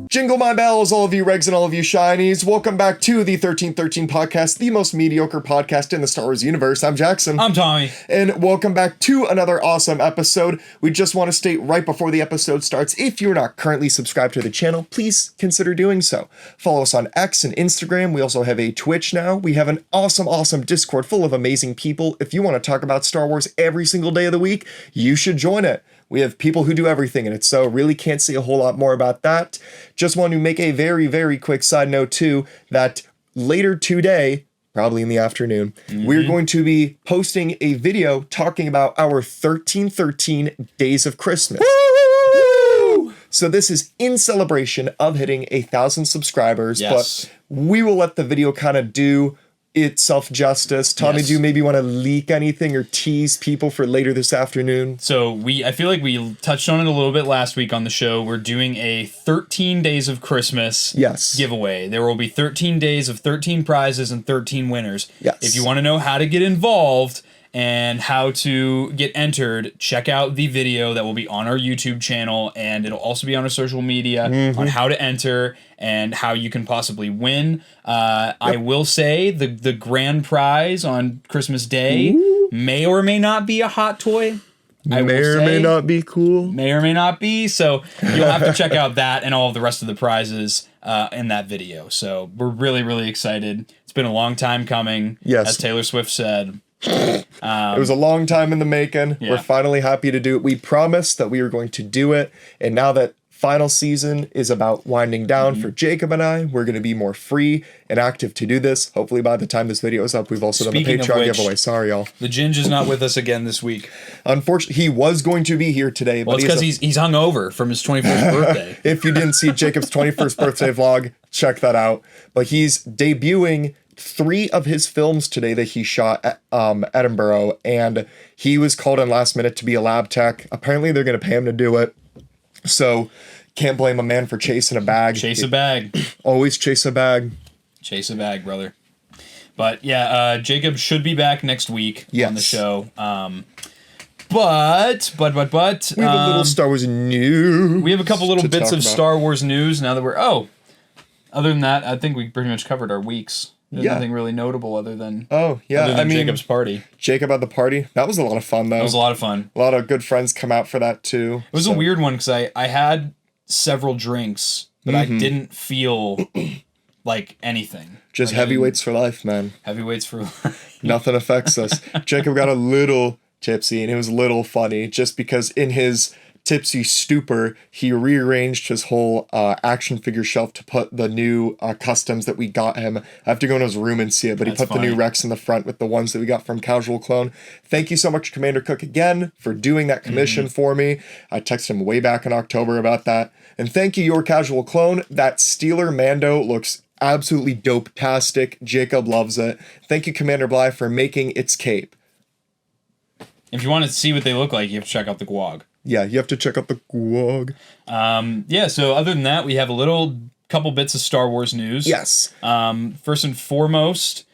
Jingle my bells, all of you Regs and all of you Shinies. Welcome back to the 1313 podcast, the most mediocre podcast in the Star Wars universe. I'm Jackson. I'm Tommy. And welcome back to another awesome episode. We just want to state right before the episode starts, if you're not currently subscribed to the channel, please consider doing so. Follow us on X and Instagram. We also have a Twitch now. We have an awesome Discord full of amazing people. If you want to talk about Star Wars every single day of the week, you should join it. We have people who do everything in it, so really can't say a whole lot more about that. Just want to make a very quick side note too, that later today, probably in the afternoon, we're going to be posting a video talking about our 1313 Days of Christmas. Woo! So this is in celebration of hitting 1,000 subscribers, but we will let the video kind of do itself justice. Tommy, do you maybe want to leak anything or tease people for later this afternoon? So I feel like we touched on it a little bit last week on the show. We're doing a 13 Days of Christmas giveaway. There will be 13 days of 13 prizes and 13 winners. If you want to know how to get involved and how to get entered, check out the video that will be on our YouTube channel, and it'll also be on our social media on how to enter and how you can possibly win. I will say the grand prize on Christmas Day may or may not be a hot toy. May or may not be cool. May or may not be. So you'll have to check out that and all of the rest of the prizes in that video. So we're really excited. It's been a long time coming. As Taylor Swift said. It was a long time in the making. We're finally happy to do it. We promised that we were going to do it, and now that final season is about winding down for Jacob and I, we're going to be more free and active to do this. Hopefully by the time this video is up, we've also done the Patreon giveaway. Sorry, y'all. The Ginge is not with us again this week. Unfortunately, he was going to be here today. Well, but it's because he's hungover from his 21st birthday. If you didn't see Jacob's 21st birthday vlog, check that out. But he's debuting 3 of his films today that he shot at Edinburgh, and he was called in last minute to be a lab tech. Apparently they're going to pay him to do it, so can't blame a man for chasing a bag. Chase a bag. Always chase a bag. Chase a bag, brother. But yeah, Jacob should be back next week on the show. But we have a little Star Wars news. We have a couple little bits of Star Wars news now that we're other than that, I think we pretty much covered our weeks. There's nothing really notable other than Jacob's party. Jacob at the party. That was a lot of fun, though. It was a lot of fun. A lot of good friends come out for that, too. It was a weird one, because I had several drinks, but I didn't feel like anything. Just heavyweights for life, man. Heavyweights for life. Nothing affects us. Jacob got a little tipsy, and it was a little funny, just because in his tipsy stupor, he rearranged his whole action figure shelf to put the new customs that we got him. I have to go in his room and see it, but he put the new Rex in the front with the ones that we got from Casual Clone. Thank you so much, Commander Cook, again, for doing that commission for me. I texted him way back in October about that. And thank you, your Casual Clone. That Steeler Mando looks absolutely dope-tastic. Jacob loves it. Thank you, Commander Bly, for making its cape. If you want to see what they look like, you have to check out the Guag. Yeah, you have to check out the Guag. So other than that, we have a couple bits of Star Wars news. Yes. First and foremost,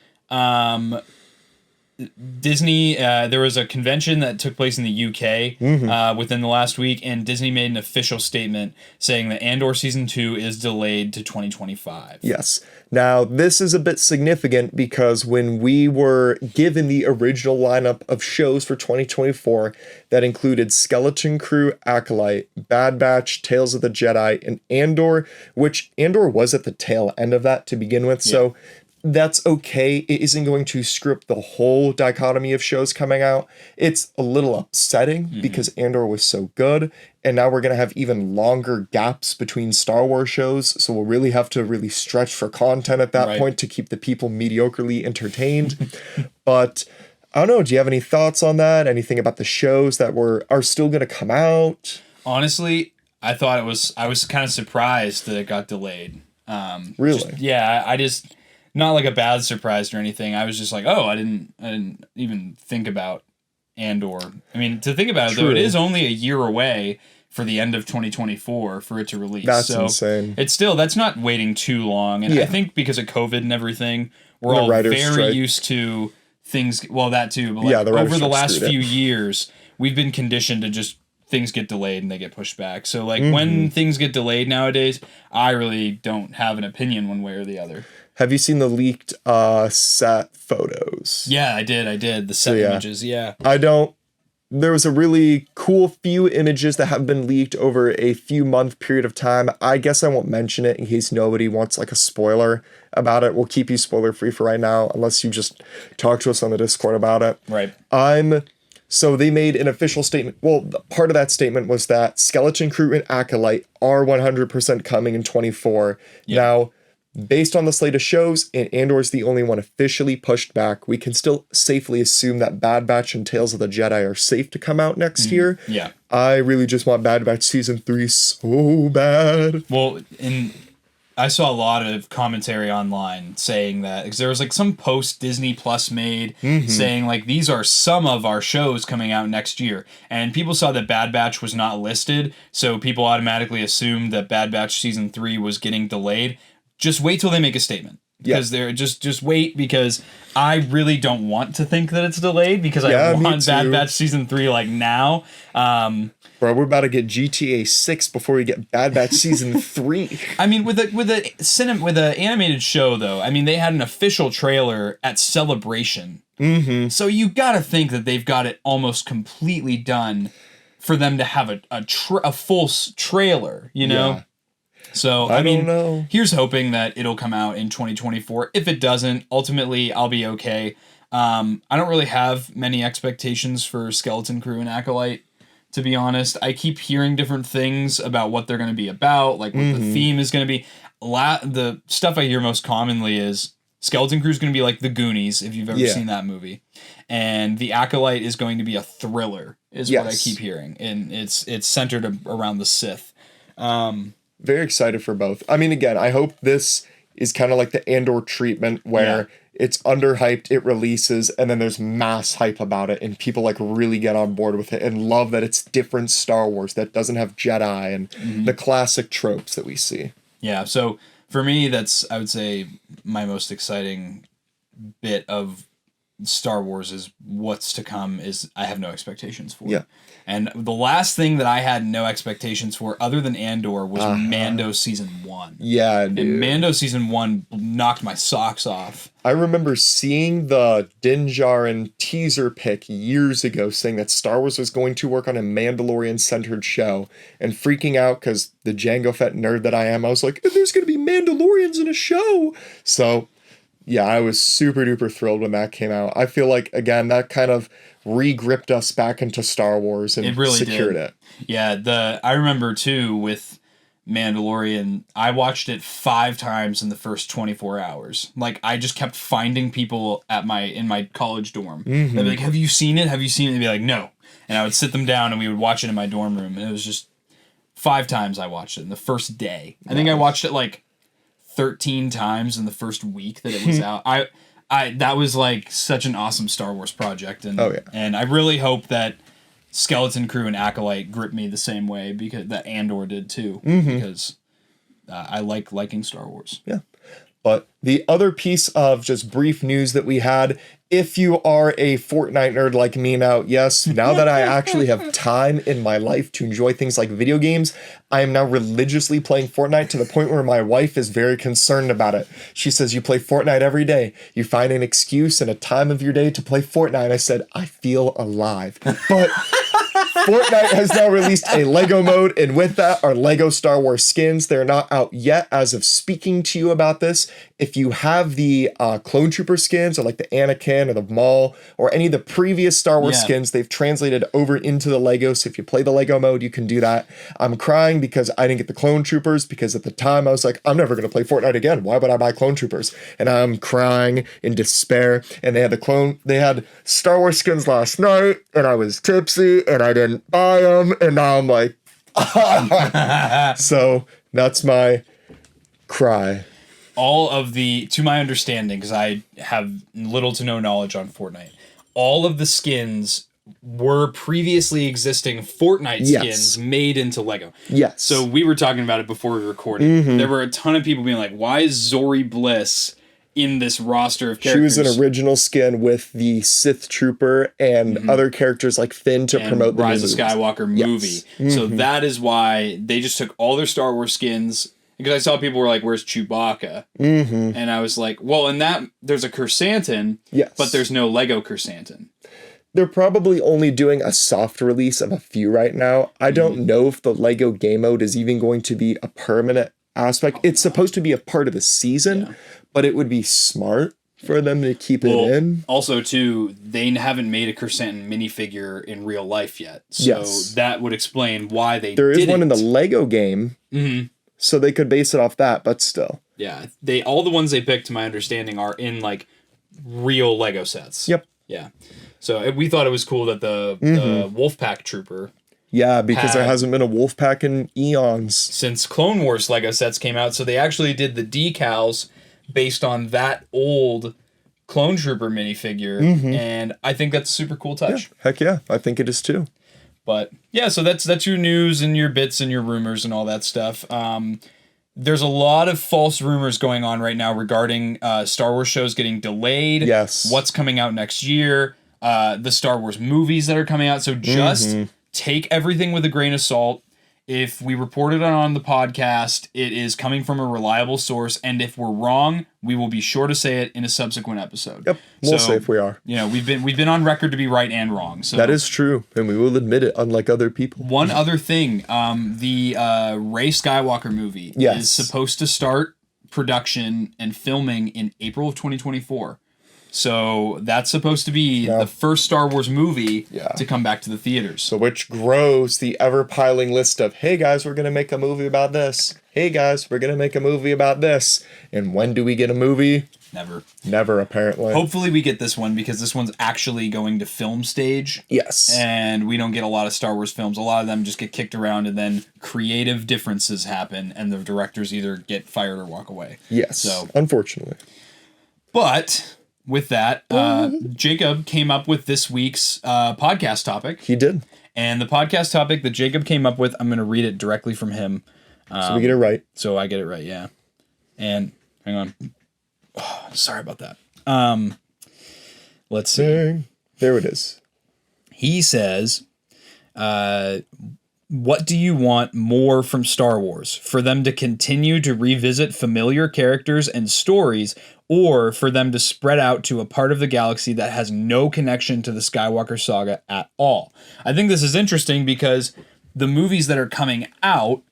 Disney, there was a convention that took place in the UK within the last week, and Disney made an official statement saying that Andor Season 2 is delayed to 2025. Yes. Now, this is a bit significant because when we were given the original lineup of shows for 2024 that included Skeleton Crew, Acolyte, Bad Batch, Tales of the Jedi, and Andor, which Andor was at the tail end of that to begin with, so that's okay. It isn't going to script the whole dichotomy of shows coming out. It's a little upsetting because Andor was so good, and now we're going to have even longer gaps between Star Wars shows, so we'll really have to really stretch for content at that point to keep the people mediocrely entertained. But I don't know, do you have any thoughts on that? Anything about the shows that are still going to come out? Honestly, I was kind of surprised that it got delayed. Really? I just... Not like a bad surprise or anything. I was just like, I didn't even think about Andor. I mean, to think about it, though, it is only a year away for the end of 2024 for it to release. That's insane. It's still, that's not waiting too long. And I think because of COVID and everything, we're all very used to things. Well, that too. But over the last few years, we've been conditioned to just things get delayed and they get pushed back. So like when things get delayed nowadays, I really don't have an opinion one way or the other. Have you seen the leaked set photos? Yeah, I did. The set images, yeah. There was a really cool few images that have been leaked over a few month period of time. I guess I won't mention it in case nobody wants like a spoiler about it. We'll keep you spoiler free for right now, unless you just talk to us on the Discord about it. Right. So they made an official statement. Well, part of that statement was that Skeleton Crew and Acolyte are 100% coming in 24. Yep. Now, based on the slate of shows, and Andor's the only one officially pushed back, we can still safely assume that Bad Batch and Tales of the Jedi are safe to come out next year. Yeah. I really just want Bad Batch Season 3 so bad. Well, I saw a lot of commentary online saying that, because there was like some post Disney Plus made saying like these are some of our shows coming out next year, and people saw that Bad Batch was not listed, so people automatically assumed that Bad Batch Season 3 was getting delayed. Just wait till they make a statement. Because they're just wait, because I really don't want to think that it's delayed, because I want Bad Batch Season 3 like now. Bro, we're about to get GTA 6 before we get Bad Batch Season 3. I mean, with the animated show though, I mean, they had an official trailer at Celebration. So you gotta think that they've got it almost completely done for them to have a full trailer, you know? Yeah. So, I mean, don't know. Here's hoping that it'll come out in 2024. If it doesn't, ultimately, I'll be okay. I don't really have many expectations for Skeleton Crew and Acolyte, to be honest. I keep hearing different things about what they're going to be about, like what the theme is going to be. The stuff I hear most commonly is Skeleton Crew is going to be like The Goonies, if you've ever seen that movie. And the Acolyte is going to be a thriller, is what I keep hearing. And it's centered around the Sith. Very excited for both. I mean, again, I hope this is kind of like the Andor treatment where it's underhyped, it releases, and then there's mass hype about it, and people like really get on board with it and love that it's different Star Wars that doesn't have Jedi and the classic tropes that we see. Yeah, so for me, that's, I would say, my most exciting bit of Star Wars is what's to come is I have no expectations for. Yeah. And the last thing that I had no expectations for other than Andor was Mando Season 1. Yeah, dude. And Mando Season 1 knocked my socks off. I remember seeing the Din Djarin teaser pic years ago saying that Star Wars was going to work on a Mandalorian-centered show and freaking out because the Jango Fett nerd that I am, I was like, there's going to be Mandalorians in a show! So, yeah, I was super duper thrilled when that came out. I feel like, again, that kind of re-gripped us back into Star Wars and secured it. Yeah, I remember too with Mandalorian, I watched it 5 times in the first 24 hours. Like, I just kept finding people in my college dorm. They'd be like, have you seen it? Have you seen it? They'd be like, no. And I would sit them down and we would watch it in my dorm room. And it was just 5 times I watched it in the first day. I think I watched it like 13 times in the first week that it was out. That was like such an awesome Star Wars project, and and I really hope that Skeleton Crew and Acolyte grip me the same way because that Andor did too, because I liking Star Wars. Yeah. But the other piece of just brief news that we had, if you are a Fortnite nerd like me now, yes, now that I actually have time in my life to enjoy things like video games, I am now religiously playing Fortnite to the point where my wife is very concerned about it. She says, you play Fortnite every day. You find an excuse and a time of your day to play Fortnite. I said, I feel alive. But Fortnite has now released a Lego mode, and with that are Lego Star Wars skins. They're not out yet as of speaking to you about this. If you have the Clone Trooper skins, or like the Anakin or the Maul, or any of the previous Star Wars skins, they've translated over into the Lego, so if you play the Lego mode, you can do that. I'm crying because I didn't get the Clone Troopers, because at the time I was like, I'm never going to play Fortnite again. Why would I buy Clone Troopers? And I'm crying in despair, and they had Star Wars skins last night, and I was tipsy, and I didn't buy them, and now I'm like, so that's my cry. All of to my understanding, because I have little to no knowledge on Fortnite, all of the skins were previously existing Fortnite skins made into Lego. Yes. So we were talking about it before we recorded. There were a ton of people being like, why is Zori Bliss in this roster of characters. She was an original skin with the Sith Trooper and other characters like Finn to promote the Rise of Skywalker movie. Yes. So that is why they just took all their Star Wars skins. Because I saw people were like, "Where's Chewbacca?" And I was like, "Well, in that there's a Chrysanthemum, but there's no Lego Chrysanthemum." They're probably only doing a soft release of a few right now. I don't know if the Lego game mode is even going to be a permanent aspect. It's supposed to be a part of the season, but it would be smart for them to keep it in. Also, too, they haven't made a Chrysanthemum minifigure in real life yet. So that would explain why they There is didn't. one in the Lego game, so they could base it off that, but still. Yeah, all the ones they picked, to my understanding, are in, like, real Lego sets. Yep. Yeah. So we thought it was cool that the Wolfpack Trooper... Yeah, because there hasn't been a Wolfpack in eons. Since Clone Wars Lego sets came out, so they actually did the decals based on that old Clone Trooper minifigure, and I think that's a super cool touch. Yeah, heck yeah, I think it is too. But yeah, so that's your news and your bits and your rumors and all that stuff. There's a lot of false rumors going on right now regarding Star Wars shows getting delayed. Yes. What's coming out next year, the Star Wars movies that are coming out. So just take everything with a grain of salt. If we reported it on the podcast, it is coming from a reliable source, and if we're wrong, we will be sure to say it in a subsequent episode. Yep, we'll say if we are. You know, we've been on record to be right and wrong. So that is true, and we will admit it, unlike other people. One other thing, the Rey Skywalker movie is supposed to start production and filming in April of 2024. So that's supposed to be the first Star Wars movie to come back to the theaters. So which grows the ever-piling list of, hey guys, we're going to make a movie about this. Hey guys, we're going to make a movie about this. And when do we get a movie? Never. Never, apparently. Hopefully we get this one, because this one's actually going to film stage. Yes. And we don't get a lot of Star Wars films. A lot of them just get kicked around, and then creative differences happen, and the directors either get fired or walk away. Yes, so, unfortunately. But... with that, Jacob came up with this week's podcast topic. He did. And the podcast topic that Jacob came up with, I'm going to read it directly from him. So we get it right. So I get it right, yeah. And, hang on. Oh, sorry about that. Let's see. There it is. He says, what do you want more from Star Wars? For them to continue to revisit familiar characters and stories, or for them to spread out to a part of the galaxy that has no connection to the Skywalker saga at all? I think this is interesting because the movies that are coming out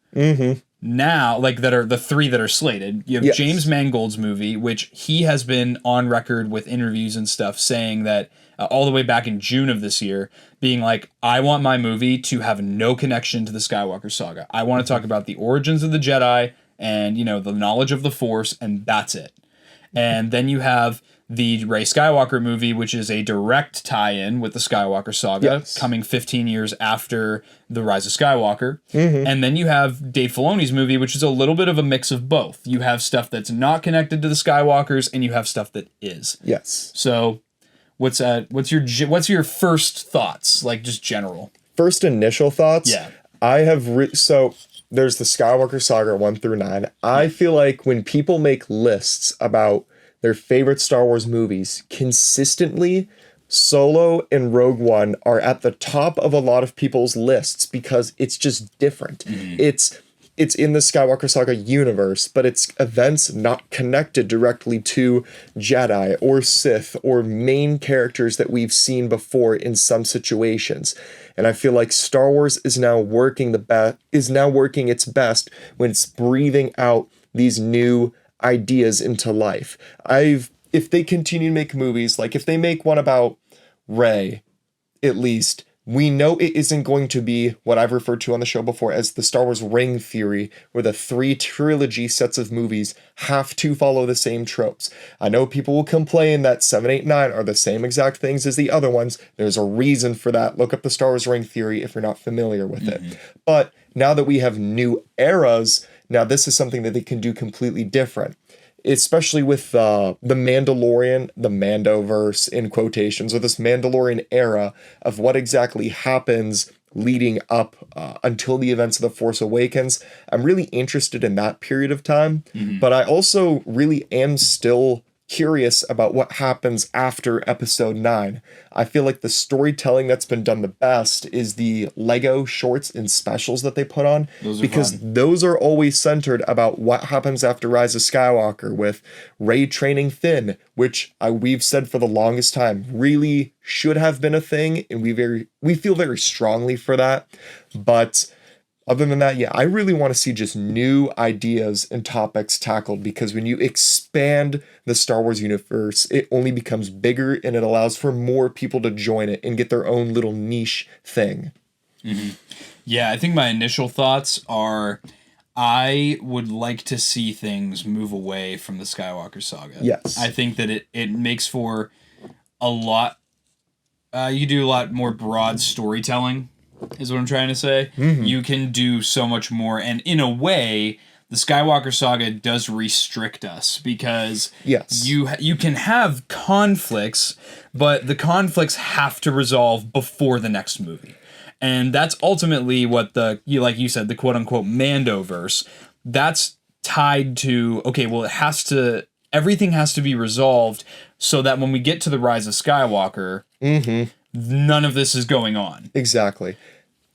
now, like that are the three that are slated, you have James Mangold's movie, which he has been on record with interviews and stuff saying that all the way back in June of this year, being like, I want my movie to have no connection to the Skywalker saga. I want to talk about the origins of the Jedi and, you know, the knowledge of the Force, and that's it. And then you have the Rey Skywalker movie, which is a direct tie-in with the Skywalker saga, coming 15 years after The Rise of Skywalker. And then you have Dave Filoni's movie, which is a little bit of a mix of both. You have stuff that's not connected to the Skywalkers, and you have stuff that is. Yes. So, what's your first thoughts, like just general? First initial thoughts? Yeah. I have so there's the Skywalker saga 1 through 9. I feel like when people make lists about their favorite Star Wars movies, consistently Solo and Rogue One are at the top of a lot of people's lists because it's just different. It's in the Skywalker saga universe, but it's events not connected directly to Jedi or Sith or main characters that we've seen before in some situations. And I feel like Star Wars is now working its best when it's breathing out these new ideas into life. If they continue to make movies, like if they make one about Rey, at least, we know it isn't going to be what I've referred to on the show before as the Star Wars ring theory, where the 3 trilogy sets of movies have to follow the same tropes. I know people will complain that 7, 8, 9 are the same exact things as the other ones. There's a reason for that. Look up the Star Wars ring theory if you're not familiar with it. But now that we have new eras, now this is something that they can do completely different. Especially with the Mandalorian, the Mandoverse in quotations, or this Mandalorian era of what exactly happens leading up until the events of The Force Awakens. I'm really interested in that period of time, but I also really am still curious about what happens after episode 9. I feel like the storytelling that's been done the best is the Lego shorts and specials that they put on, because those are always centered about what happens after Rise of Skywalker, with Rey training Finn, which we've said for the longest time really should have been a thing, and we feel very strongly for that. But other than that, yeah, I really want to see just new ideas and topics tackled, because when you expand the Star Wars universe, it only becomes bigger, and it allows for more people to join it and get their own little niche thing. Mm-hmm. Yeah, I think my initial thoughts are I would like to see things move away from the Skywalker saga. Yes. I think that it makes for a lot, you do a lot more broad storytelling, is what I'm trying to say. Mm-hmm. You can do so much more, and in a way, the Skywalker saga does restrict us, because yes, you can have conflicts, but the conflicts have to resolve before the next movie. And that's ultimately what like you said, the quote unquote Mandoverse, that's tied to, okay, well, everything has to be resolved so that when we get to the Rise of Skywalker, none of this is going on. Exactly.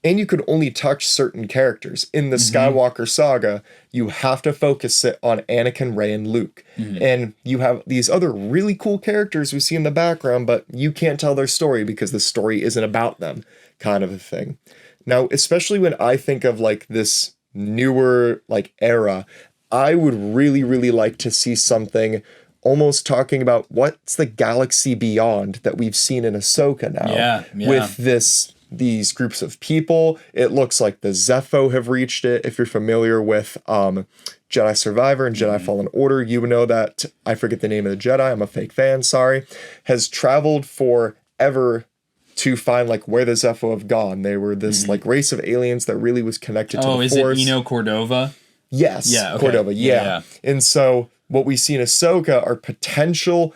And you could only touch certain characters. In the Skywalker saga, you have to focus it on Anakin, Rey, and Luke. And you have these other really cool characters we see in the background, but you can't tell their story because the story isn't about them, kind of a thing. Now, especially when I think of like this newer like era, I would really, really like to see something almost talking about what's the galaxy beyond that we've seen in Ahsoka now. Yeah. With these groups of people. It looks like the Zepho have reached it. If you're familiar with Jedi Survivor and Jedi Fallen Order, you would know that, I forget the name of the Jedi, I'm a fake fan, sorry, has traveled forever to find like where the Zepho have gone. They were this like race of aliens that really was connected to the Force. Oh, is it Cordova? Yes. Yeah, okay. Cordova, yeah. And so what we see in Ahsoka are potential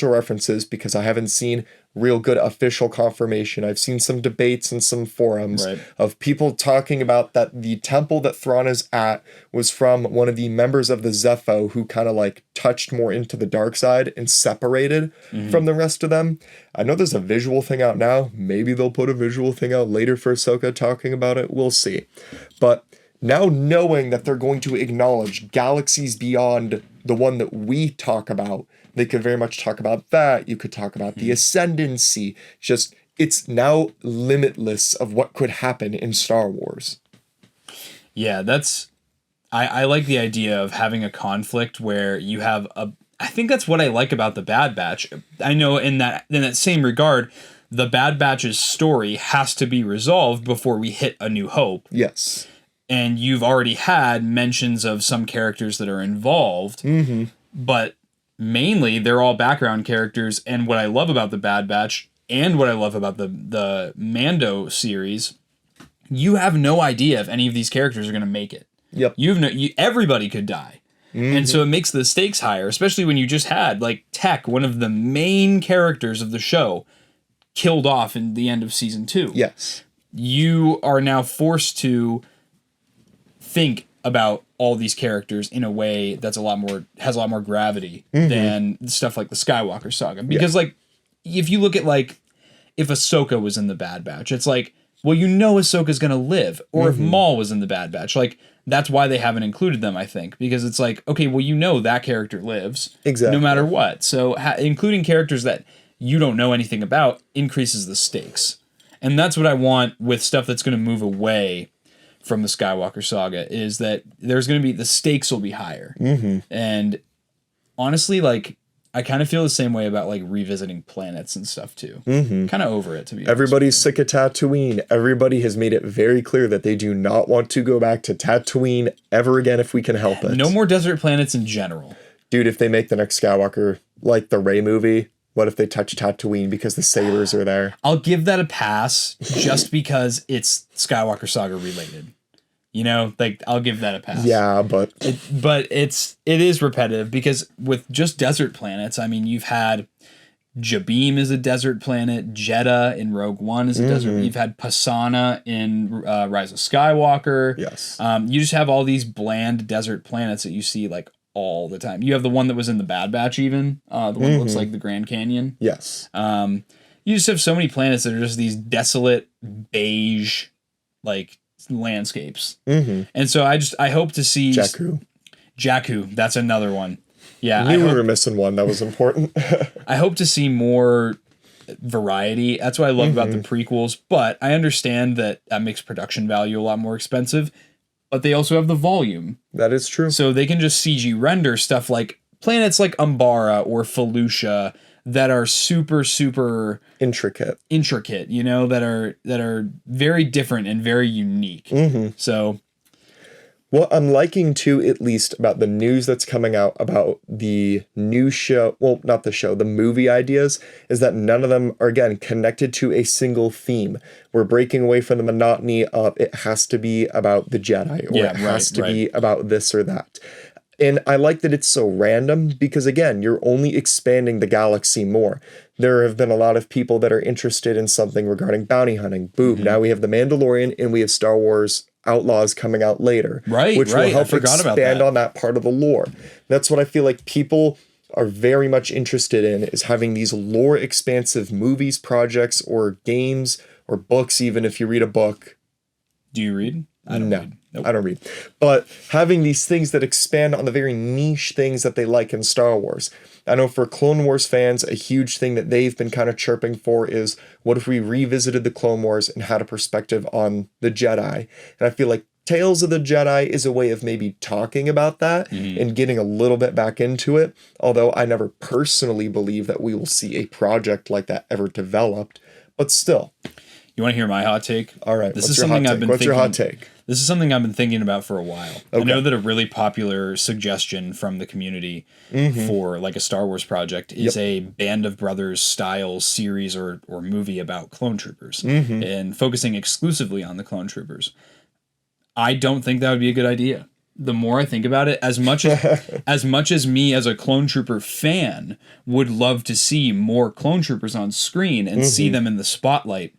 references, because I haven't seen real good official confirmation. I've seen some debates and some forums of people talking about that the temple that Thrawn is at was from one of the members of the Zepho who kind of like touched more into the dark side and separated from the rest of them. I know there's a visual thing out now. Maybe they'll put a visual thing out later for Ahsoka talking about it. We'll see. But now knowing that they're going to acknowledge galaxies beyond the one that we talk about, they could very much talk about that. You could talk about the ascendancy. Just, it's now limitless of what could happen in Star Wars. Yeah, I like the idea of having a conflict where you have I think that's what I like about the Bad Batch. I know in that same regard, the Bad Batch's story has to be resolved before we hit A New Hope. Yes. And you've already had mentions of some characters that are involved, but mainly they're all background characters. And what I love about the Bad Batch and what I love about the Mando series, you have no idea if any of these characters are going to make it. Yep. Everybody could die. And so it makes the stakes higher, especially when you just had like Tech, one of the main characters of the show, killed off in the end of season 2. Yes. You are now forced to think about all these characters in a way that's has a lot more gravity than stuff like the Skywalker saga. Because like, if you look at like, if Ahsoka was in the Bad Batch, it's like, well, you know Ahsoka's gonna live. Or if Maul was in the Bad Batch, like, that's why they haven't included them, I think. Because it's like, okay, well, you know that character lives. Exactly. No matter what. So including characters that you don't know anything about increases the stakes. And that's what I want with stuff that's gonna move away from the Skywalker saga, is that there's going to be, the stakes will be higher. And honestly, like, I kind of feel the same way about like revisiting planets and stuff too. Kind of over it, to be honest. Everybody's sick of Tatooine. Everybody has made it very clear that they do not want to go back to Tatooine ever again if we can help it. No more desert planets in general. Dude, if they make the next Skywalker like the Rey movie, what if they touch Tatooine because the sabers are there? I'll give that a pass just because it's Skywalker saga related. You know, like, I'll give that a pass. Yeah, but it is repetitive, because with just desert planets, I mean, you've had Jabim is a desert planet, Jeddah in Rogue One is a desert. You've had Pasana in Rise of Skywalker. Yes. You just have all these bland desert planets that you see like all the time. You have the one that was in the Bad Batch, even the one that looks like the Grand Canyon. Yes. You just have so many planets that are just these desolate beige like landscapes. And so I hope to see Jakku. That's another one. Yeah, I knew we were missing one that was important. I hope to see more variety. That's what I love about the prequels, but I understand that makes production value a lot more expensive, but they also have the volume. That is true. So they can just CG render stuff like planets like Umbara or Felucia that are super, super intricate, you know, that are very different and very unique. So what I'm liking too, at least about the news that's coming out about the new show, well, not the show, the movie ideas, is that none of them are, again, connected to a single theme. We're breaking away from the monotony of it has to be about the Jedi, or it has to be about this or that. And I like that it's so random because, again, you're only expanding the galaxy more. There have been a lot of people that are interested in something regarding bounty hunting. Boom, now we have The Mandalorian and we have Star Wars Outlaws coming out later. Which will help expand on that part of the lore. That's what I feel like people are very much interested in, is having these lore expansive movies, projects, or games, or books, even if you read a book. Do you read? I don't read. Nope. I don't read. But having these things that expand on the very niche things that they like in Star Wars. I know for Clone Wars fans, a huge thing that they've been kind of chirping for is, what if we revisited the Clone Wars and had a perspective on the Jedi? And I feel like Tales of the Jedi is a way of maybe talking about that and getting a little bit back into it. Although I never personally believe that we will see a project like that ever developed. But still. You want to hear my hot take? All right. What's your hot take? This is something I've been thinking about for a while. Okay. I know that a really popular suggestion from the community for like a Star Wars project is a Band of Brothers style series or movie about clone troopers and focusing exclusively on the clone troopers. I don't think that would be a good idea. The more I think about it, as much as me as a clone trooper fan would love to see more clone troopers on screen and see them in the spotlight,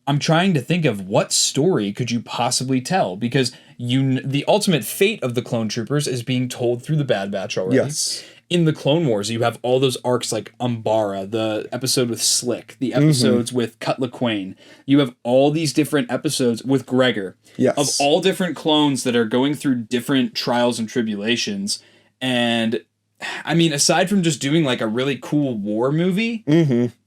I'm trying to think of what story could you possibly tell, because the ultimate fate of the clone troopers is being told through the Bad Batch already. Yes. In the Clone Wars, you have all those arcs like Umbara, the episode with Slick, the episodes with Cutla Quain. You have all these different episodes with Gregor of all different clones that are going through different trials and tribulations. And I mean, aside from just doing like a really cool war movie,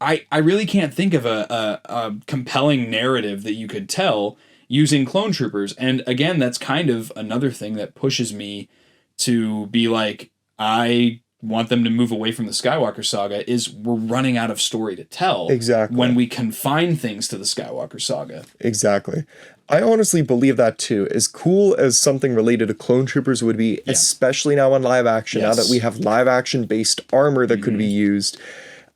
I really can't think of a compelling narrative that you could tell using clone troopers. And again, that's kind of another thing that pushes me to be like, I want them to move away from the Skywalker saga, is we're running out of story to tell when we confine things to the Skywalker saga. Exactly. I honestly believe that too. As cool as something related to clone troopers would be, especially now on live action, now that we have live action based armor that could be used,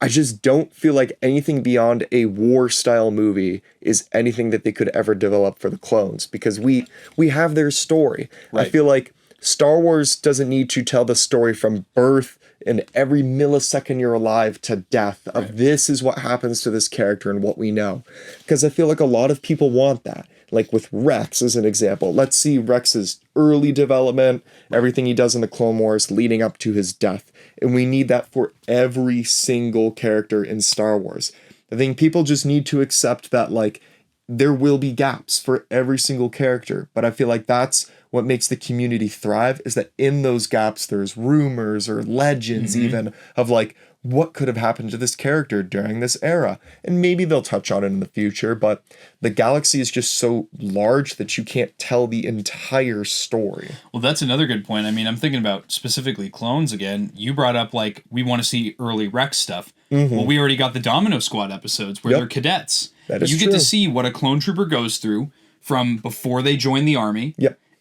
I just don't feel like anything beyond a war style movie is anything that they could ever develop for the clones, because we have their story. I feel like Star Wars doesn't need to tell the story from birth and every millisecond you're alive to death of this is what happens to this character and what we know. Because I feel like a lot of people want that. Like with Rex as an example. Let's see Rex's early development, everything he does in the Clone Wars leading up to his death. And we need that for every single character in Star Wars. I think people just need to accept that, like, there will be gaps for every single character. But I feel like that's what makes the community thrive, is that in those gaps there's rumors or legends even of like, what could have happened to this character during this era? And maybe they'll touch on it in the future, but the galaxy is just so large that you can't tell the entire story. Well, that's another good point. I mean, I'm thinking about specifically clones again. You brought up, like, we want to see early Rex stuff. Well, we already got the Domino Squad episodes where they're cadets. That is you true. get to see what a clone trooper goes through from before they join the army.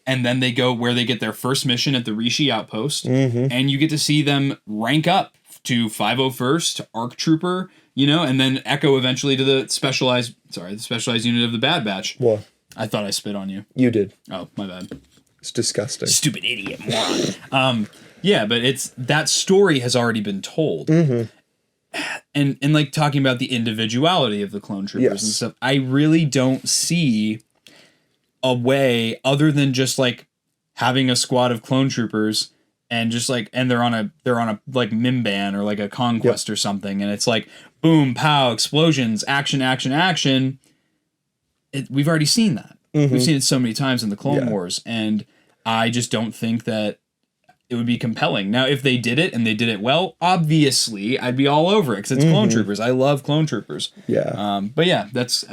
And then they go where they get their first mission at the Rishi outpost. And you get to see them rank up to 501st, to ARC Trooper, you know, and then echo eventually to the specialized unit of the Bad Batch. What? I thought I spit on you. You did. Oh, my bad. It's disgusting. Stupid idiot moron. Yeah, but it's that story has already been told. And like talking about the individuality of the clone troopers and stuff, I really don't see a way other than just like having a squad of clone troopers and just like, and they're on a like Mimban or like a conquest or something, and it's like boom, pow, explosions, action, action, action. We've already seen that. We've seen it so many times in the Clone Wars, and I just don't think that it would be compelling. Now, if they did it and they did it well, obviously I'd be all over it because it's Clone Troopers. I love Clone Troopers. Yeah. But yeah, that's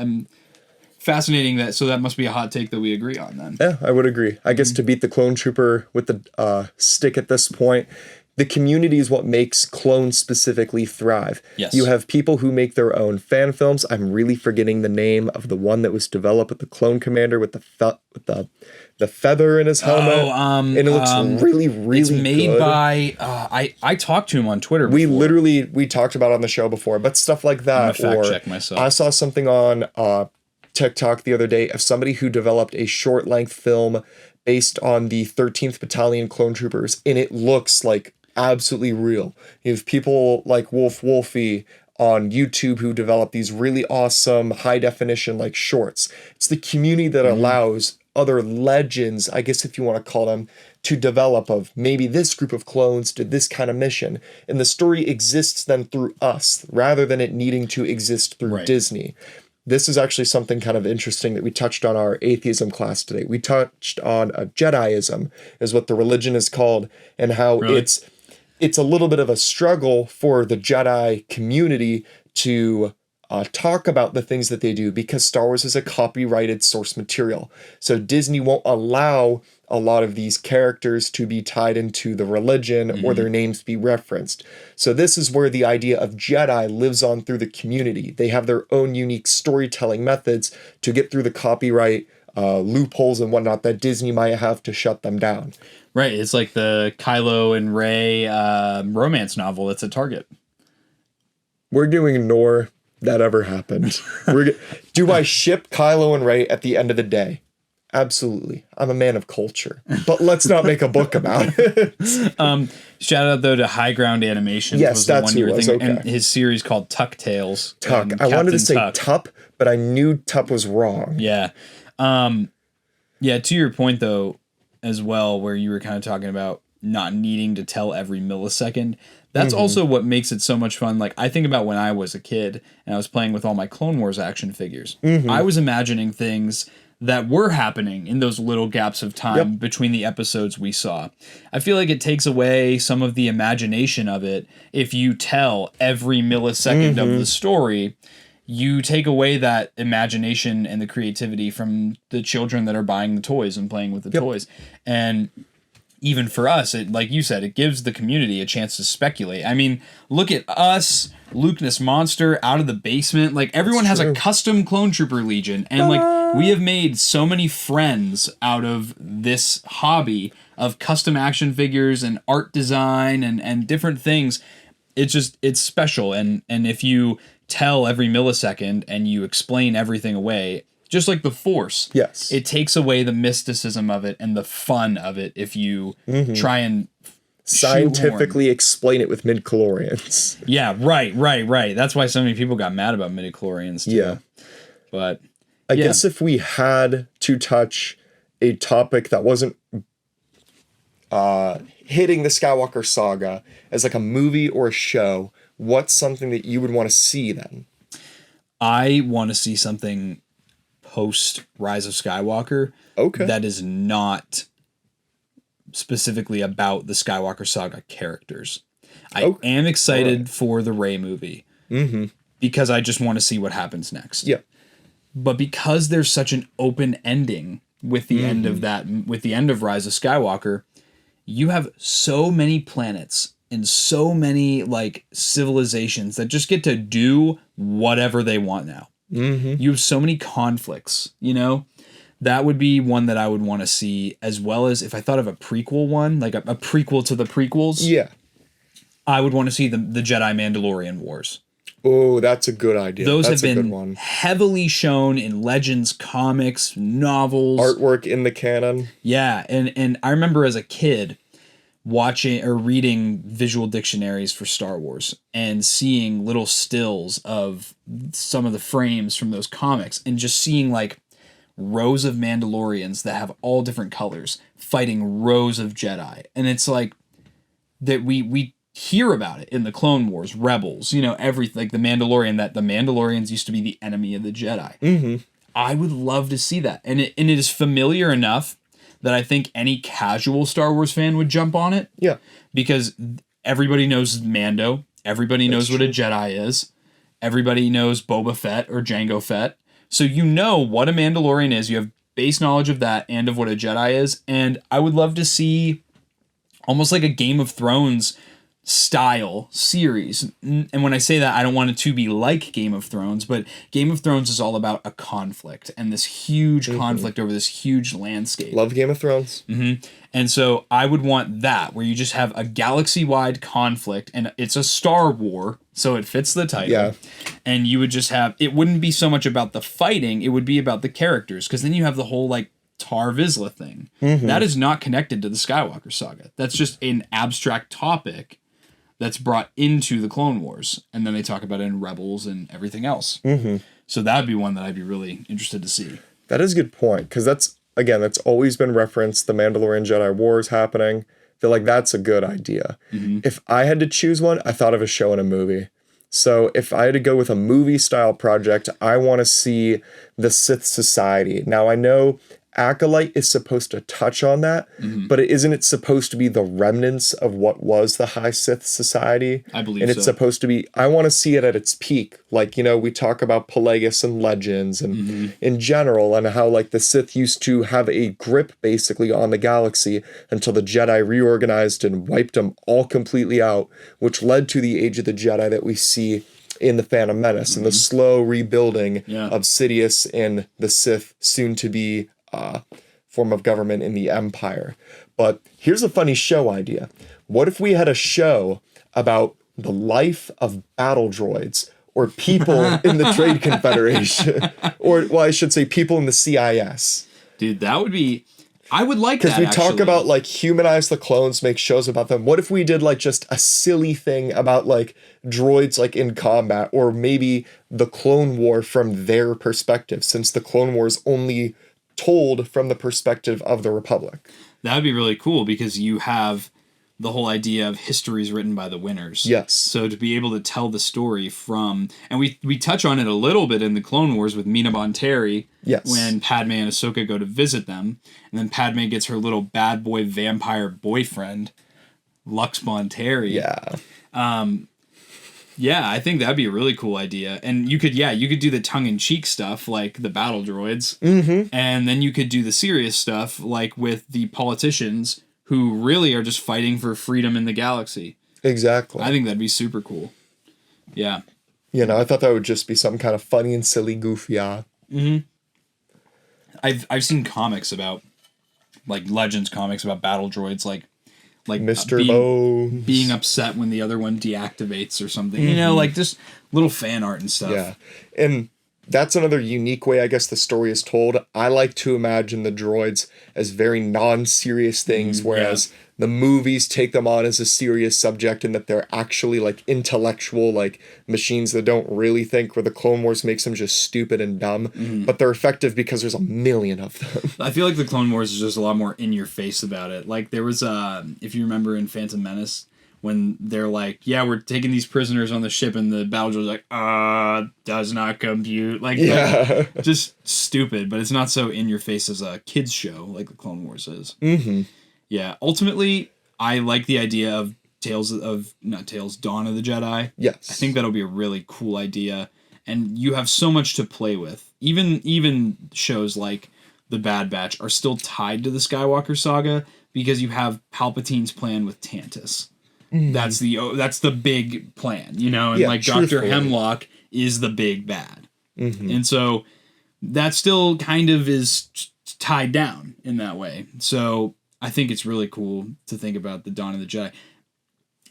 fascinating. So that must be a hot take that we agree on then. Yeah, I would agree. I guess to beat the Clone Trooper with the stick at this point, the community is what makes clones specifically thrive. Yes. You have people who make their own fan films. I'm really forgetting the name of the one that was developed with the clone commander with the feather in his helmet. And it looks really, really good. It's made by I talked to him on Twitter before. We talked about it on the show before, but stuff like that. I'm gonna fact check myself. I saw something on TikTok the other day of somebody who developed a short length film based on the 13th Battalion Clone Troopers, and it looks like absolutely real. You have people like Wolfie on YouTube who develop these really awesome high definition like shorts. It's the community that allows other legends, I guess if you want to call them, to develop of maybe this group of clones did this kind of mission. And the story exists then through us rather than it needing to exist through Disney. This is actually something kind of interesting that we touched on our atheism class today. We touched on a Jediism is what the religion is called, and how it's a little bit of a struggle for the Jedi community to talk about the things that they do because Star Wars is a copyrighted source material. So Disney won't allow a lot of these characters to be tied into the religion or their names be referenced. So this is where the idea of Jedi lives on through the community. They have their own unique storytelling methods to get through the copyright loopholes and whatnot that Disney might have to shut them down. Right, it's like the Kylo and Rey romance novel that's at Target. We're doing ignore that ever happened. Do I ship Kylo and Rey at the end of the day? Absolutely. I'm a man of culture. But let's not make a book about it. Shout out, though, to High Ground Animation. Yes, was that's the one who it was. Okay. And his series called Tuck Tales. Tuck. I wanted to say Tup, but I knew Tup was wrong. Yeah. Yeah, to your point, though, as well, where you were kind of talking about not needing to tell every millisecond. That's also what makes it so much fun. Like, I think about when I was a kid and I was playing with all my Clone Wars action figures. I was imagining things that were happening in those little gaps of time between the episodes we saw. I feel like it takes away some of the imagination of it if you tell every millisecond of the story. You take away that imagination and the creativity from the children that are buying the toys and playing with the toys. And even for us, it, like you said, it gives the community a chance to speculate. I mean, look at us, Luke Ness Monster, Out of the Basement. Like, everyone has a custom Clone Trooper Legion. And, like, we have made so many friends out of this hobby of custom action figures and art design and different things. It's special. And if you tell every millisecond and you explain everything away, just like the Force, it takes away the mysticism of it and the fun of it if you try and scientifically explain it with midichlorians. Yeah, right. That's why so many people got mad about midichlorians too. Yeah. But I guess if we had to touch a topic that wasn't hitting the Skywalker saga as like a movie or a show, what's something that you would want to see then? I want to see something post Rise of Skywalker that is not specifically about the Skywalker saga characters. I am excited for the Rey movie because I just want to see what happens next. Yeah. But because there's such an open ending with the end of that, with the end of Rise of Skywalker, you have so many planets and so many like civilizations that just get to do whatever they want now. You have so many conflicts, you know? That would be one that I would want to see, as well as if I thought of a prequel one, like a prequel to the prequels. Yeah. I would want to see the Jedi Mandalorian Wars. Oh, that's a good idea. Those have been heavily shown in Legends, comics, novels. Artwork in the canon. Yeah, and I remember as a kid watching or reading visual dictionaries for Star Wars and seeing little stills of some of the frames from those comics and just seeing like rows of Mandalorians that have all different colors fighting rows of Jedi. And it's like, that we hear about it in the Clone Wars, Rebels, you know, everything, like the Mandalorian, that the Mandalorians used to be the enemy of the Jedi. Mm-hmm. I would love to see that. And it is familiar enough that I think any casual Star Wars fan would jump on it. Yeah. Because everybody knows Mando. Everybody knows what a Jedi is. Everybody knows Boba Fett or Jango Fett. So you know what a Mandalorian is. You have base knowledge of that and of what a Jedi is. And I would love to see almost like a Game of Thrones style series. And when I say that, I don't want it to be like Game of Thrones, but Game of Thrones is all about a conflict and this huge conflict over this huge landscape. Love Game of Thrones. Mm-hmm. And so I would want that, where you just have a galaxy-wide conflict, and it's a Star War, so it fits the title. Yeah. And you would just have, it wouldn't be so much about the fighting, it would be about the characters, because then you have the whole, like, Tar Vizsla thing. Mm-hmm. That is not connected to the Skywalker saga. That's just an abstract topic that's brought into the Clone Wars, and then they talk about it in Rebels and everything else. Mm-hmm. So that would be one that I'd be really interested to see. That is a good point, because that's always been referenced, the Mandalorian Jedi Wars happening. I feel like that's a good idea. Mm-hmm. If I had to choose one, I thought of a show and a movie. So if I had to go with a movie-style project, I want to see the Sith Society. Now, I know Acolyte is supposed to touch on that, but isn't it supposed to be the remnants of what was the High Sith Society? I believe so. And it's supposed to be, I want to see it at its peak. Like, you know, we talk about Pelagus and Legends and in general, and how like the Sith used to have a grip basically on the galaxy until the Jedi reorganized and wiped them all completely out, which led to the Age of the Jedi that we see in the Phantom Menace and the slow rebuilding of Sidious and the Sith soon to be form of government in the Empire. But here's a funny show idea. What if we had a show about the life of battle droids or people in the Trade Confederation? Or, well, I should say people in the CIS. Dude, that would be... I would like that, because we talk about, like, humanize the clones, make shows about them. What if we did, like, just a silly thing about, like, droids, like, in combat, or maybe the Clone War from their perspective, since the Clone War is only told from the perspective of the Republic. That would be really cool, because you have the whole idea of histories written by the winners. Yes. So to be able to tell the story from, and we touch on it a little bit in the Clone Wars with Mina Bonteri. Yes. When Padme and Ahsoka go to visit them, and then Padme gets her little bad boy vampire boyfriend, Lux Bonteri. Yeah. Yeah, I think that'd be a really cool idea. And you could do the tongue-in-cheek stuff, like the battle droids. Mm-hmm. And then you could do the serious stuff, like with the politicians who really are just fighting for freedom in the galaxy. Exactly. I think that'd be super cool. Yeah. You know, I thought that would just be something kind of funny and silly, goofy. Mm-hmm. I've seen comics about, like, Legends comics about battle droids, like Mr. Bones being upset when the other one deactivates or something. Mm-hmm. You know, like just little fan art and stuff. Yeah. And that's another unique way, I guess, the story is told. I like to imagine the droids as very non-serious things, whereas the movies take them on as a serious subject, and that they're actually like intellectual, like machines that don't really think, where the Clone Wars makes them just stupid and dumb, but they're effective because there's a million of them. I feel like the Clone Wars is just a lot more in your face about it. Like there was, if you remember in Phantom Menace, when they're like, yeah, we're taking these prisoners on the ship, and the battle droid's like, does not compute. Like, like, just stupid, but it's not so in your face as a kid's show like the Clone Wars is. Mm-hmm. Yeah, ultimately, I like the idea of Dawn of the Jedi. Yes. I think that'll be a really cool idea, and you have so much to play with. Even shows like The Bad Batch are still tied to the Skywalker saga, because you have Palpatine's plan with Tantus. That's the big plan, you know, and like Dr. Hemlock is the big bad. Mm-hmm. And so that still kind of is tied down in that way. So I think it's really cool to think about the Dawn of the Jedi.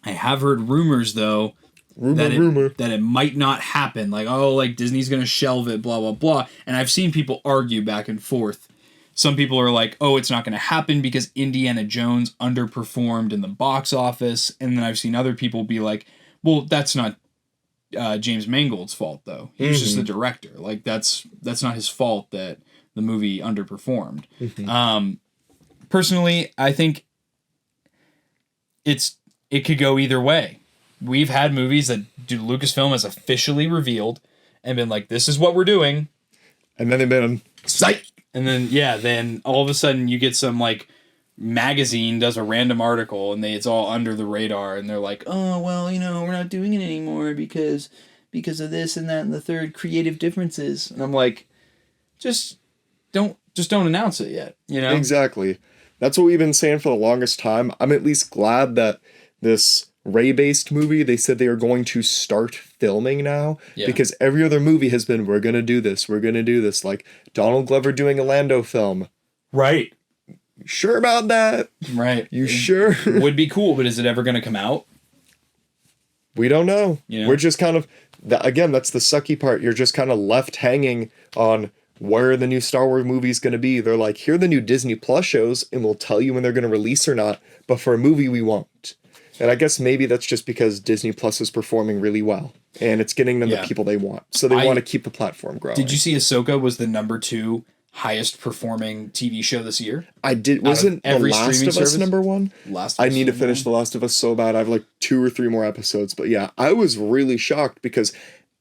I have heard rumors, though, that it might not happen. Like, like Disney's going to shelve it, blah, blah, blah. And I've seen people argue back and forth. Some people are like, it's not going to happen because Indiana Jones underperformed in the box office. And then I've seen other people be like, well, that's not James Mangold's fault, though. He's just the director. Like, that's not his fault that the movie underperformed. Mm-hmm. Personally, I think it's it could go either way. We've had movies that Lucasfilm has officially revealed and been like, this is what we're doing. And then they've been, psych! And then, then all of a sudden you get some, like, magazine does a random article and it's all under the radar and they're like, oh, well, we're not doing it anymore because of this and that and the third creative differences. And I'm like, just don't announce it yet, Exactly. That's what we've been saying for the longest time. I'm at least glad that this Rey-based movie, they said they are going to start filming now, because every other movie has been, we're going to do this, like Donald Glover doing a Lando film. Right. Sure about that? Right. You sure? Would be cool, but is it ever going to come out? We don't know. We're just kind of, again, that's the sucky part. You're just kind of left hanging on where the new Star Wars movie is going to be. They're like, here are the new Disney Plus shows, and we'll tell you when they're going to release or not, but for a movie, we won't. And I guess maybe that's just because Disney Plus is performing really well, and it's getting them the people they want. So they want to keep the platform growing. Did you see Ahsoka was the number 2 highest performing TV show this year? I did. Wasn't The Last of Us number 1? I need to finish The Last of Us so bad. I have like 2 or 3 more episodes. But yeah, I was really shocked because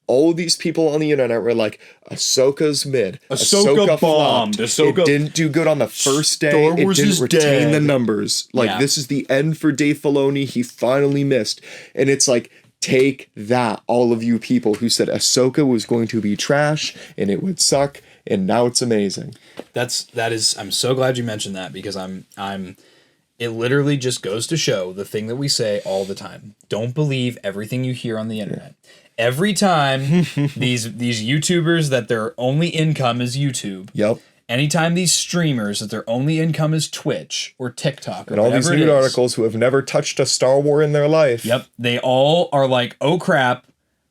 all these people on the internet were like, Ahsoka's mid. Ahsoka bombed. It didn't do good on the first day. Star Wars it didn't retain the numbers. Like, this is the end for Dave Filoni. He finally missed. And it's like, take that, all of you people who said Ahsoka was going to be trash and it would suck, and now it's amazing. I'm so glad you mentioned that, because it literally just goes to show the thing that we say all the time. Don't believe everything you hear on the internet. Every time these YouTubers that their only income is YouTube. Yep. Anytime these streamers that their only income is Twitch or TikTok or and all these news articles who have never touched a Star Wars in their life. Yep. They all are like, oh crap,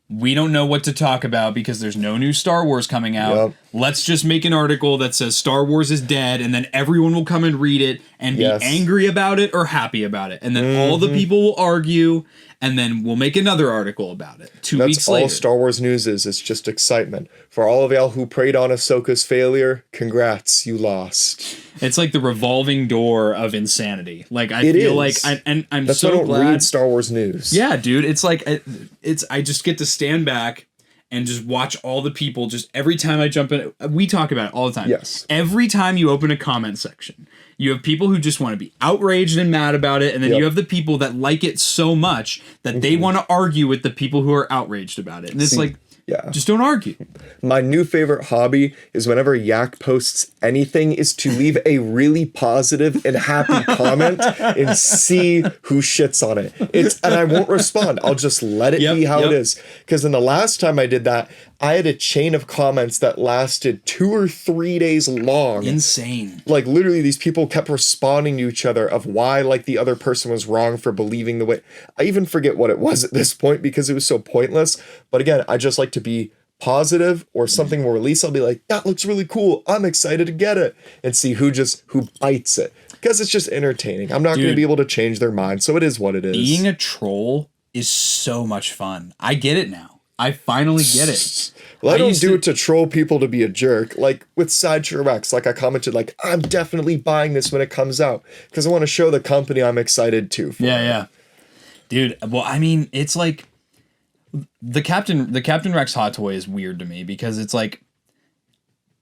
we don't know what to talk about because there's no new Star Wars coming out. Yep. Let's just make an article that says Star Wars is dead, and then everyone will come and read it and be angry about it or happy about it. And then all the people will argue, and then we'll make another article about it 2 weeks later. That's all Star Wars news is. It's just excitement. For all of y'all who preyed on Ahsoka's failure, congrats, you lost. It's like the revolving door of insanity. Like, I feel like, I'm That's so why I don't glad. read Star Wars news. Yeah, dude. It's like, I just get to stand back and just watch all the people. Just every time I jump in, we talk about it all the time. Yes. Every time you open a comment section, you have people who just want to be outraged and mad about it, and then you have the people that like it so much that they want to argue with the people who are outraged about it. And it's just don't argue. My new favorite hobby is whenever Yak posts anything is to leave a really positive and happy comment and see who shits on it. And I won't respond. I'll just let it be how it is. Because then the last time I did that, I had a chain of comments that lasted 2 or 3 days long. Insane. Like, literally, these people kept responding to each other of why, like, the other person was wrong for believing the way. I even forget what it was at this point because it was so pointless. But again, I just like to be positive, or something will release. I'll be like, that looks really cool. I'm excited to get it, and see who bites it. Because it's just entertaining. I'm not going to be able to change their mind. So it is what it is. Being a troll is so much fun. I get it now. I finally get it. Well, I don't do it to troll people to be a jerk. Like with Sideshow Rex, like I commented, like, I'm definitely buying this when it comes out because I want to show the company I'm excited to. Yeah. Dude, well, I mean, it's like the Captain Rex hot toy is weird to me because it's like,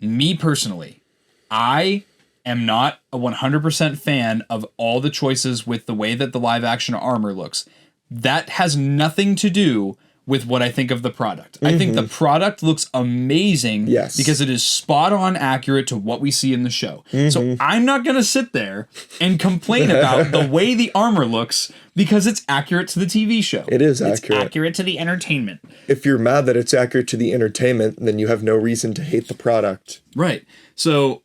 me personally, I am not a 100% fan of all the choices with the way that the live action armor looks. That has nothing to do with what I think of the product. I think the product looks amazing because it is spot on accurate to what we see in the show. So I'm not going to sit there and complain about the way the armor looks because it's accurate to the TV show. It is accurate. It's accurate to the entertainment. If you're mad that it's accurate to the entertainment, then you have no reason to hate the product. Right. So,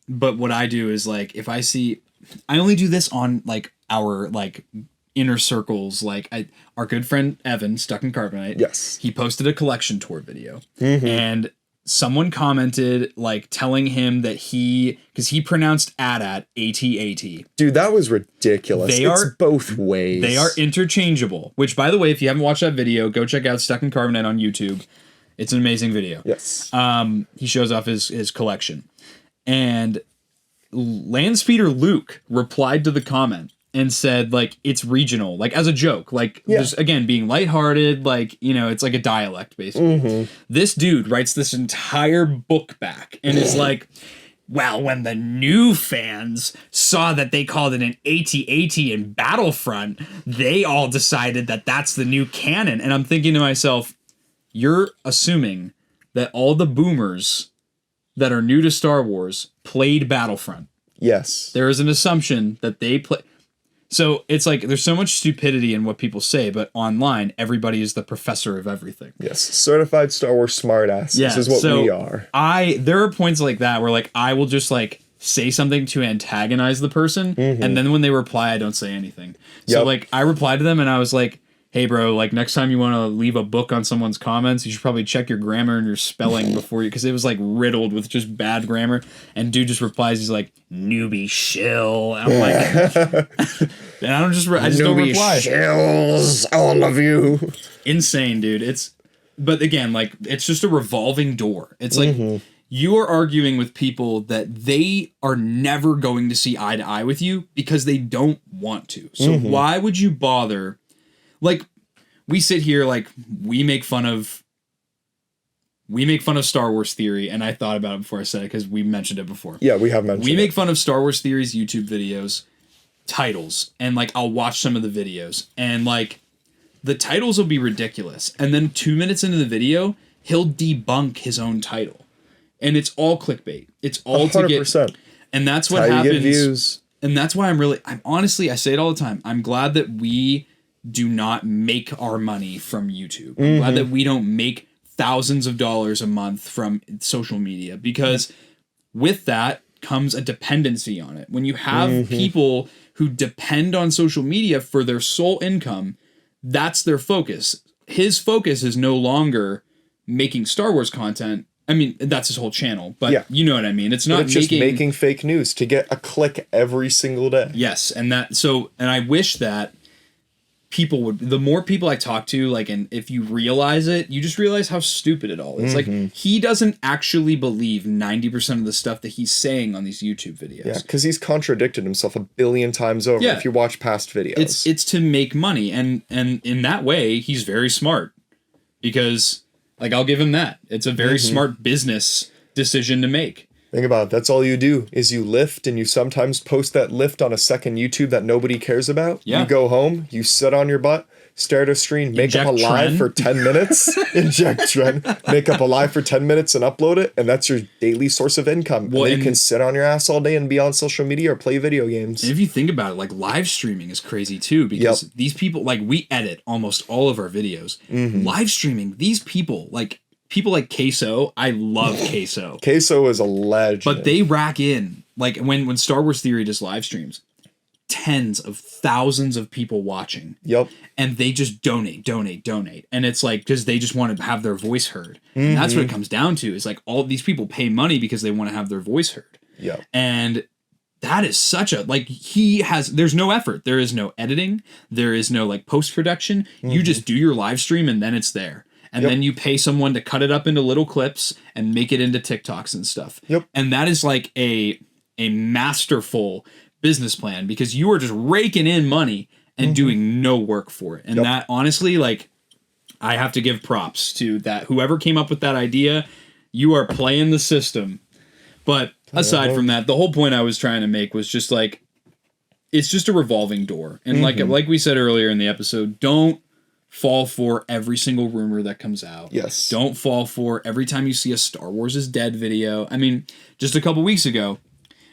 but what I do is like, if I see, I only do this on like our like inner circles. Like our good friend Evan, Stuck in Carbonite. Yes. He posted a collection tour video and someone commented like telling him that because he pronounced AT-AT. Dude, that was ridiculous. It's both ways. They are interchangeable, which by the way, if you haven't watched that video, go check out Stuck in Carbonite on YouTube. It's an amazing video. Yes. He shows off his collection. And Landspeeder Luke replied to the comment and said like it's regional, like as a joke, like just again being lighthearted, like, you know, it's like a dialect basically. This dude writes this entire book back and is like, well, when the new fans saw that they called it an AT-AT in Battlefront, they all decided that that's the new canon. And I'm thinking to myself, you're assuming that all the boomers that are new to Star Wars played Battlefront. Yes. There is an assumption that they play. So it's like there's so much stupidity in what people say, but online, everybody is the professor of everything. Yes. Certified Star Wars smartasses is what we are. There are points like that where like I will just like say something to antagonize the person, and then when they reply, I don't say anything. So like I replied to them and I was like, hey bro, like next time you want to leave a book on someone's comments, you should probably check your grammar and your spelling before you, because it was like riddled with just bad grammar. And dude just replies, he's like, newbie shill. And I'm like, and I just don't reply. Shills, all of you. Insane, dude. But again, like it's just a revolving door. It's like you are arguing with people that they are never going to see eye to eye with you because they don't want to. So why would you bother? Like, we sit here, like, we make fun of Star Wars theory, and I thought about it before I said it because we mentioned it before. Yeah, we have mentioned it. We make fun of Star Wars theory's YouTube videos, titles, and, like, I'll watch some of the videos, and, like, the titles will be ridiculous, and then 2 minutes into the video, he'll debunk his own title. And it's all clickbait. It's all 100%. To get... And that's what happens. You get views. And that's why I'm honestly, I say it all the time, I'm glad that we do not make our money from YouTube. I'm glad that we don't make thousands of dollars a month from social media, because with that comes a dependency on it. When you have people who depend on social media for their sole income, that's their focus. His focus is no longer making Star Wars content. I mean, that's his whole channel, but you know what I mean? It's not just making fake news to get a click every single day. Yes. And I wish that people would, the more people I talk to, like, and if you realize it, you just realize how stupid it all is. Like, he doesn't actually believe 90% of the stuff that he's saying on these YouTube videos. Yeah, because he's contradicted himself a billion times over if you watch past videos. It's to make money, and in that way, he's very smart. Because, like, I'll give him that. It's a very smart business decision to make. Think about it. That's all you do is you lift, and you sometimes post that lift on a second YouTube that nobody cares about. Yeah. You go home, you sit on your butt, stare at a screen, make up a live for 10 minutes, inject trend, make up a live for 10 minutes and upload it, and that's your daily source of income. Well, and then you can sit on your ass all day and be on social media or play video games. And if you think about it, like, live streaming is crazy too, because these people, like, we edit almost all of our videos. Live streaming, these people like Queso, I love Queso. Queso is a legend. But they rack in, like, when Star Wars Theory does live streams, tens of thousands of people watching. Yep. And they just donate. And it's like, because they just want to have their voice heard. And that's what it comes down to, is like, all of these people pay money because they want to have their voice heard. Yep. And that is such a, like, there's no effort. There is no editing. There is no, like, post-production. You just do your live stream and then it's there. And then you pay someone to cut it up into little clips and make it into TikToks and stuff. Yep. And that is like a masterful business plan, because you are just raking in money and doing no work for it. And that, honestly, like, I have to give props to that. Whoever came up with that idea, you are playing the system. But aside from that, the whole point I was trying to make was just like, it's just a revolving door. And like we said earlier in the episode, don't fall for every single rumor that comes out. Yes. Don't fall for every time you see a Star Wars is dead video. I mean, just a couple weeks ago,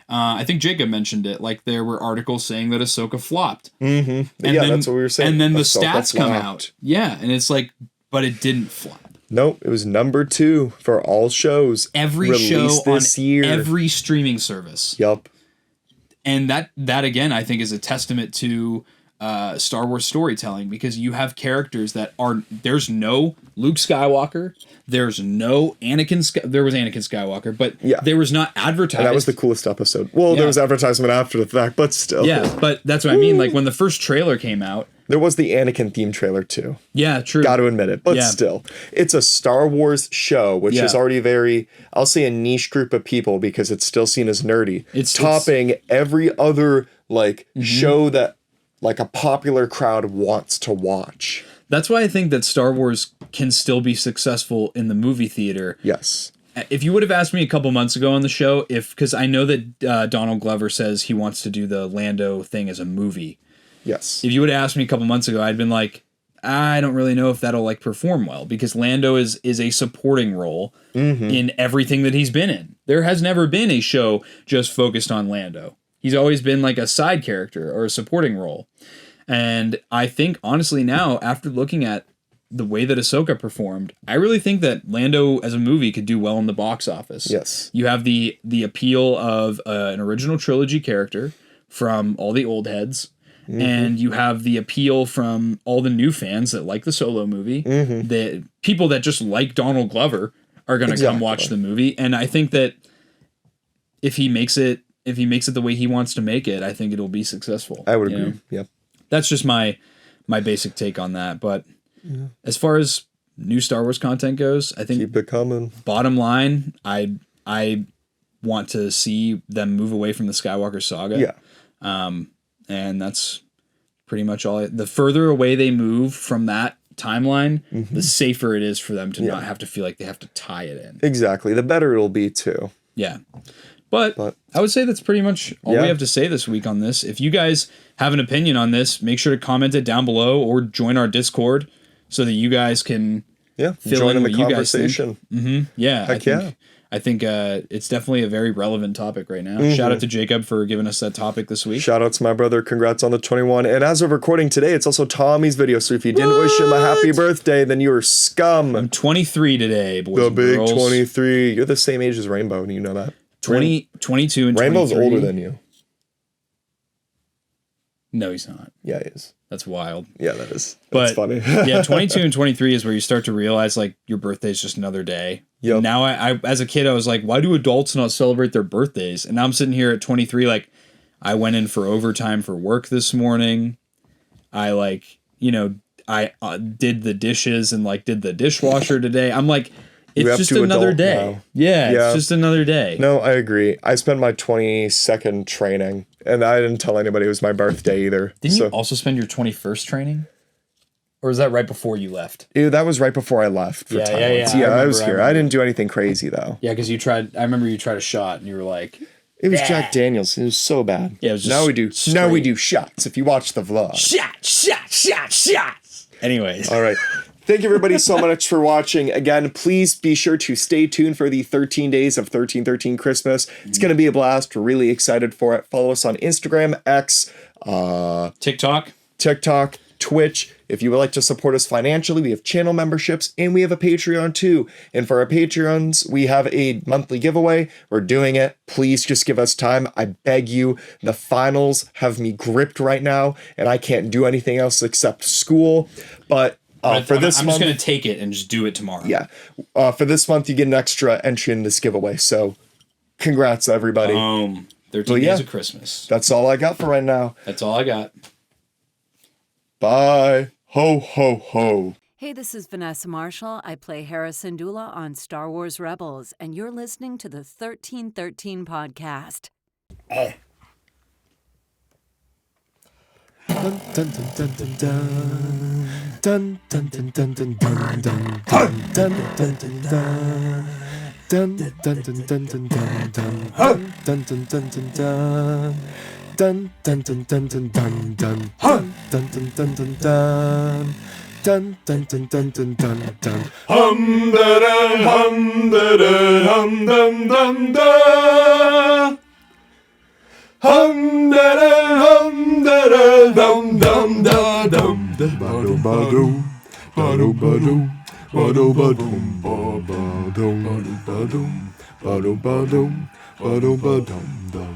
I think Jacob mentioned it, like, there were articles saying that Ahsoka flopped. And that's what we were saying. And then the stats come out. Yeah, and it's like, but it didn't flop. Nope, it was number 2 for all shows. Every show on every streaming service. Yup. And that again, I think, is a testament to Star Wars storytelling, because you have characters that there's no Luke Skywalker, there's no there was Anakin Skywalker, but there was not advertised. And that was the coolest episode. Well, there was advertisement after the fact, but still. Yeah, but that's what I mean. Like, when the first trailer came out, there was the Anakin theme trailer too. Yeah, true. Got to admit it, but still, it's a Star Wars show, which is already very, I'll say, a niche group of people, because it's still seen as nerdy. It's topping every other, like, show that like a popular crowd wants to watch. That's why I think that Star Wars can still be successful in the movie theater. Yes. If you would have asked me a couple months ago on the show, because I know that Donald Glover says he wants to do the Lando thing as a movie. Yes. If you would have asked me a couple months ago, I'd been like, I don't really know if that'll like perform well, because Lando is a supporting role in everything that he's been in. There has never been a show just focused on Lando. He's always been like a side character or a supporting role. And I think honestly now, after looking at the way that Ahsoka performed, I really think that Lando as a movie could do well in the box office. Yes. You have the appeal of an original trilogy character from all the old heads, and you have the appeal from all the new fans that like the Solo movie. The people that just like Donald Glover are going to come watch the movie, and I think that if he makes it the way he wants to make it, I think it'll be successful. I would agree. Yep. That's just my basic take on that, but as far as new Star Wars content goes, I think keep it coming. Bottom line, I want to see them move away from the Skywalker saga. Yeah. And that's pretty much all. The further away they move from that timeline, the safer it is for them to not have to feel like they have to tie it in. Exactly. The better it'll be too. Yeah. But I would say that's pretty much all we have to say this week on this. If you guys have an opinion on this, make sure to comment it down below or join our Discord so that you guys can fill in the conversation. Yeah, I think it's definitely a very relevant topic right now. Shout out to Jacob for giving us that topic this week. Shout out to my brother. Congrats on the 21. And as of recording today, it's also Tommy's video. So if you didn't wish him a happy birthday, then you're scum. I'm 23 today, boys and girls. The big 23. You're the same age as Rainbow. Do you know that? 22 and 23. Rainbow's older than you. No, he's not. Yeah, he is. That's wild. Yeah, that is. That's funny. Yeah, 22 and 23 is where you start to realize, like, your birthday is just another day. Yep. Now, I as a kid, I was like, why do adults not celebrate their birthdays? And now I'm sitting here at 23, like, I went in for overtime for work this morning. I, like, I did the dishes and, like, did the dishwasher today. I'm like, it's just another day. Yeah, it's just another day. No, I agree. I spent my 22nd training, and I didn't tell anybody it was my birthday either. Didn't you also spend your 21st training? Or was that right before you left? Ew, that was right before I left. For I was here. I didn't do anything crazy, though. Yeah, because I remember you tried a shot, and you were like... It was Jack Daniels. It was so bad. Yeah, it was just now we do shots, if you watch the vlog. Shots! Anyways. All right. Thank you, everybody, so much for watching. Again, please be sure to stay tuned for the 13 days of 1313 Christmas. It's going to be a blast. We're really excited for it. Follow us on Instagram, X, TikTok, Twitch. If you would like to support us financially, we have channel memberships and we have a Patreon too. And for our Patreons, we have a monthly giveaway. We're doing it. Please just give us time. I beg you. The finals have me gripped right now and I can't do anything else except school. But for this month, I'm just going to take it and just do it tomorrow. Yeah. For this month, you get an extra entry in this giveaway. So congrats, everybody. 13 days of Christmas. That's all I got for right now. That's all I got. Bye. Ho, ho, ho. Hey, this is Vanessa Marshall. I play Hera Syndulla on Star Wars Rebels, and you're listening to the 1313 podcast. Dun dun dun dun dun dun dun dun dun dun dun dun dun dun dun dun. Dun dun dun dun dun dun dun dun dun dun dun dun. Dun dun dun dun dun dun dun dun dun dun dun dun. Dun dun dun dun dun dun dun. Hum da da hum da da hum dum dum da. Hum da da hum da da dum dum da dum. Ba-dum ba-dum ba-dum ba-dum ba-dum ba-dum ba-dum ba-dum ba-dum ba-dum ba-dum ba-dum ba-dum.